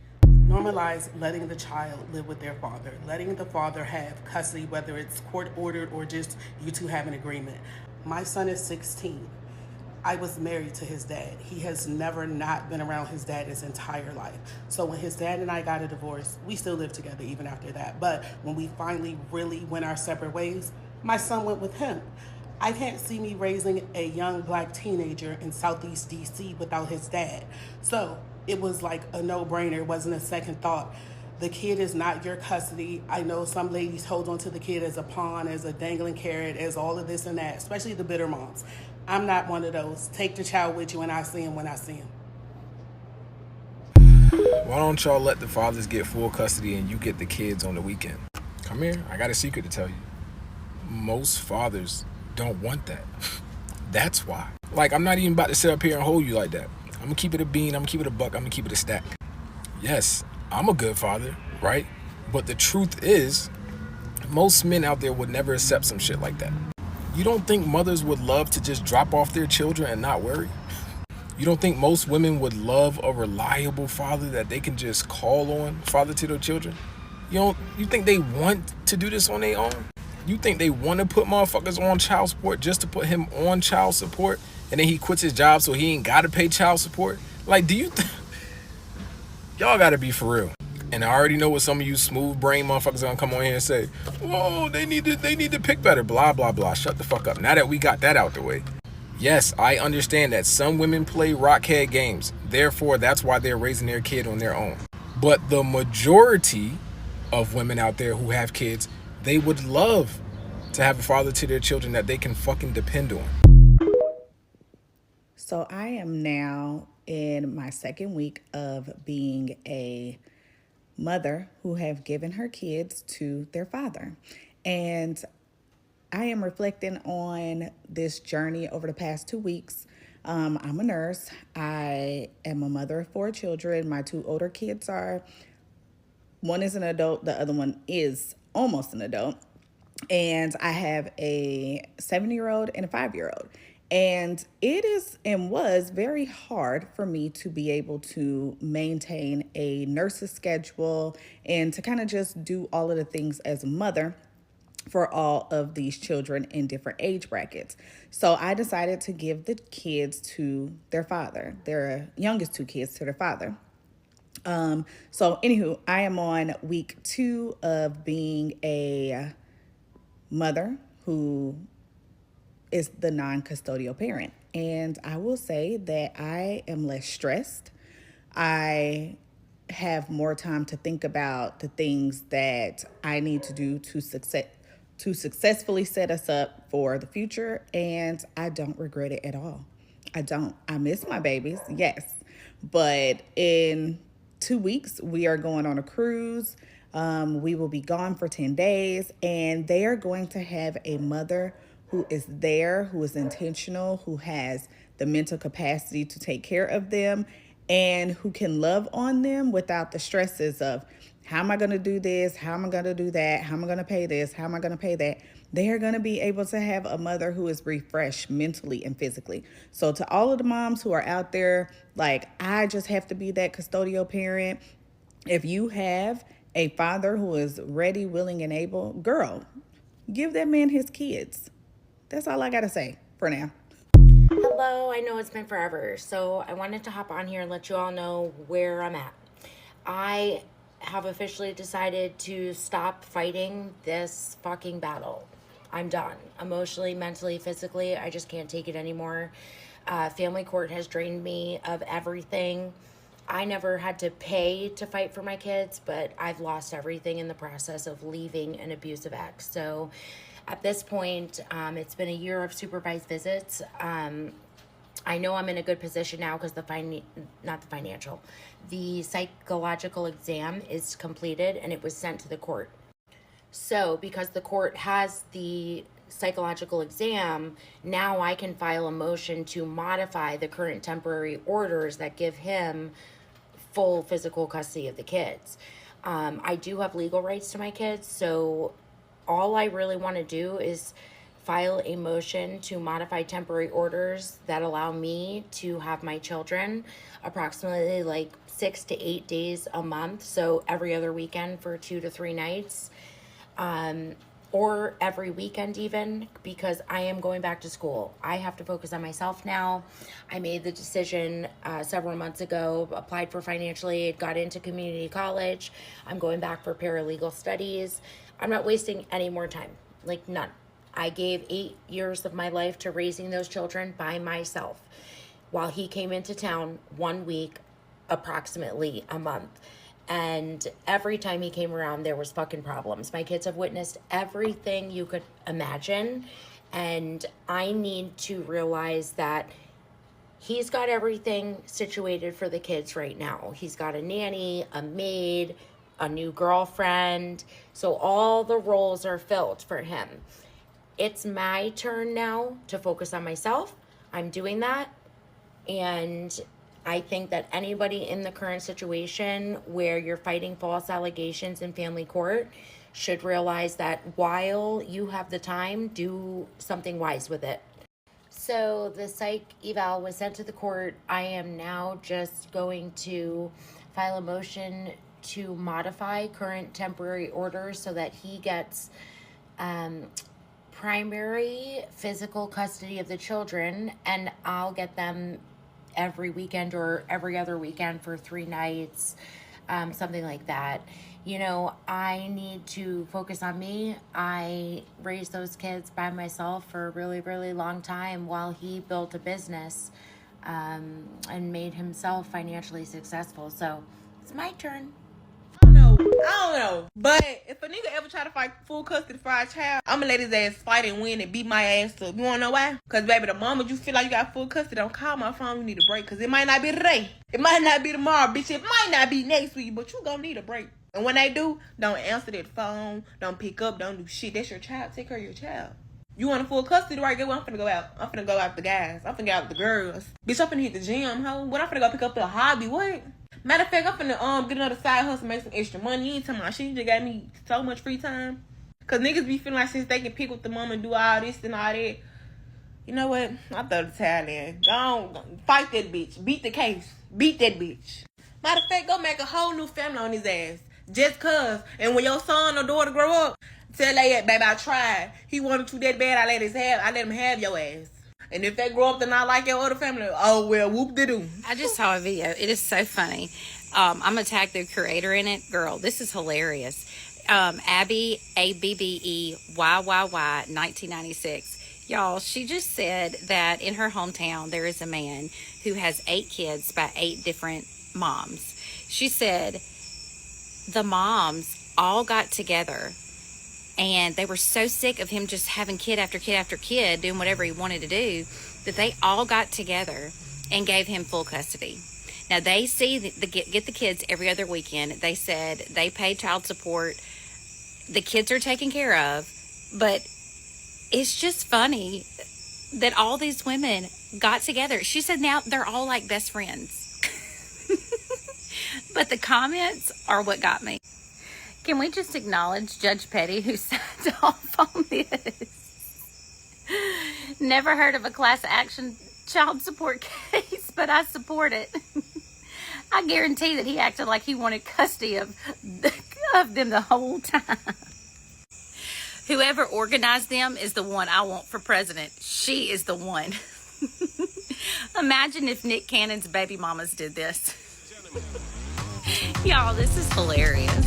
Normalize letting the child live with their father, letting the father have custody, whether it's court ordered or just you two have an agreement. My son is 16. I was married to his dad. He has never not been around his dad his entire life. So when his dad and I got a divorce, we still lived together even after that. But when we finally really went our separate ways, my son went with him. I can't see me raising a young black teenager in Southeast DC without his dad. So it was like a no-brainer. It wasn't a second thought. The kid is not your custody. I know some ladies hold on to the kid as a pawn, as a dangling carrot, as all of this and that, especially the bitter moms. I'm not one of those. Take the child with you and I see him when I see him. Why don't y'all let the fathers get full custody and you get the kids on the weekend? Come here, I got a secret to tell you. Most fathers don't want that. That's why. Like, I'm not even about to sit up here and hold you like that. I'm gonna keep it a bean, I'm gonna keep it a buck, I'm gonna keep it a stack. Yes, I'm a good father, right? But the truth is, most men out there would never accept some shit like that. You don't think mothers would love to just drop off their children and not worry? You don't think most women would love a reliable father that they can just call on, father to their children? You think they want to do this on their own? You think they want to put motherfuckers on child support just to put him on child support and then he quits his job so he ain't gotta pay child support? Like, do you think y'all gotta be for real? And I already know what some of you smooth brain motherfuckers are gonna come on here and say, whoa, they need to pick better, blah, blah, blah. Shut the fuck up. Now that we got that out the way. Yes, I understand that some women play rockhead games. Therefore, that's why they're raising their kid on their own. But the majority of women out there who have kids, they would love to have a father to their children that they can fucking depend on. So I am now in my second week of being a mother who have given her kids to their father. And I am reflecting on this journey over the past 2 weeks. I'm a nurse. I am a mother of 4 children. My 2 older kids are, one is an adult, the other one is almost an adult. And I have a 7-year-old and a 5-year-old. And it is and was very hard for me to be able to maintain a nurse's schedule and to kind of just do all of the things as a mother for all of these children in different age brackets. So I decided to give the kids to their father, their youngest 2 kids to their father. So anywho, I am on week 2 of being a mother who is the non-custodial parent. And I will say that I am less stressed. I have more time to think about the things that I need to do to successfully set us up for the future, and I don't regret it at all. I don't. I miss my babies, yes. But in 2 weeks, we are going on a cruise. We will be gone for 10 days, and they are going to have a mother who is there, who is intentional, who has the mental capacity to take care of them, and who can love on them without the stresses of, how am I going to do this? How am I going to do that? How am I going to pay this? How am I going to pay that? They are going to be able to have a mother who is refreshed mentally and physically. So to all of the moms who are out there, like, I just have to be that custodial parent. If you have a father who is ready, willing, and able, girl, give that man his kids. That's all I got to say for now. Hello, I know it's been forever, so I wanted to hop on here and let you all know where I'm at. I have officially decided to stop fighting this fucking battle. I'm done. Emotionally, mentally, physically, I just can't take it anymore. Family court has drained me of everything. I never had to pay to fight for my kids, but I've lost everything in the process of leaving an abusive ex. So at this point, it's been a year of supervised visits. I know I'm in a good position now because the psychological exam is completed and it was sent to the court. So because the court has the psychological exam, now I can file a motion to modify the current temporary orders that give him full physical custody of the kids. I do have legal rights to my kids, so all I really want to do is file a motion to modify temporary orders that allow me to have my children approximately like 6 to 8 days a month, so every other weekend for 2 to 3 nights, or every weekend even, because I am going back to school. I have to focus on myself now. I made the decision several months ago, applied for financial aid, got into community college. I'm going back for paralegal studies. I'm not wasting any more time, like none. I gave 8 years of my life to raising those children by myself, while he came into town 1 week, approximately a month. And every time he came around, there was fucking problems. My kids have witnessed everything you could imagine. And I need to realize that he's got everything situated for the kids right now. He's got a nanny, a maid, a new girlfriend. So all the roles are filled for him. It's my turn now to focus on myself. I'm doing that. And I think that anybody in the current situation where you're fighting false allegations in family court should realize that while you have the time, do something wise with it. So the psych eval was sent to the court. I am now just going to file a motion to modify current temporary orders so that he gets primary physical custody of the children, and I'll get them every weekend or every other weekend for 3 nights, something like that. You know, I need to focus on me. I raised those kids by myself for a really, really long time while he built a business and made himself financially successful. So it's my turn. I don't know. But if a nigga ever try to fight full custody for our child, I'ma let his ass fight and win and beat my ass up. You wanna know why? Cause baby, the moment you feel like you got full custody, don't call my phone, you need a break. Cause it might not be today. It might not be tomorrow, bitch. It might not be next week, but you gonna need a break. And when they do, don't answer that phone, don't pick up, don't do shit. That's your child. Take care of your child. You want a full custody, right? Get what? I'm finna go out. I'm finna go out with the guys. I'm finna go out with the girls. Bitch, I'm finna hit the gym, ho. What? I'm finna go pick up the hobby. What? Matter of fact, I'm finna get another side hustle, make some extra money. You ain't talking about shit. You just got me so much free time. Cause niggas be feeling like since they can pick with the mom and do all this and all that. You know what? I throw the towel in. Go on, fight that bitch. Beat the case. Beat that bitch. Matter of fact, go make a whole new family on his ass. Just cause. And when your son or daughter grow up, tell that baby I tried. He wanted to that bad. I let him have your ass. And if they grow up to not like your other family, oh well, whoop-de-doo. I just saw a video. It is so funny. I'm going to tag the creator in it. Girl, this is hilarious. Abby, ABBEYYY, 1996. Y'all, she just said that in her hometown, there is a man who has 8 kids by 8 different moms. She said the moms all got together and they were so sick of him just having kid after kid after kid doing whatever he wanted to do that they all got together and gave him full custody. Now, they see get the kids every other weekend. They said they pay child support. The kids are taken care of. But it's just funny that all these women got together. She said now they're all like best friends. But the comments are what got me. Can we just acknowledge Judge Petty, who signed off on this? Never heard of a class action child support case, but I support it. I guarantee that he acted like he wanted custody of them the whole time. Whoever organized them is the one I want for president. She is the one. Imagine if Nick Cannon's baby mamas did this. Y'all, this is hilarious.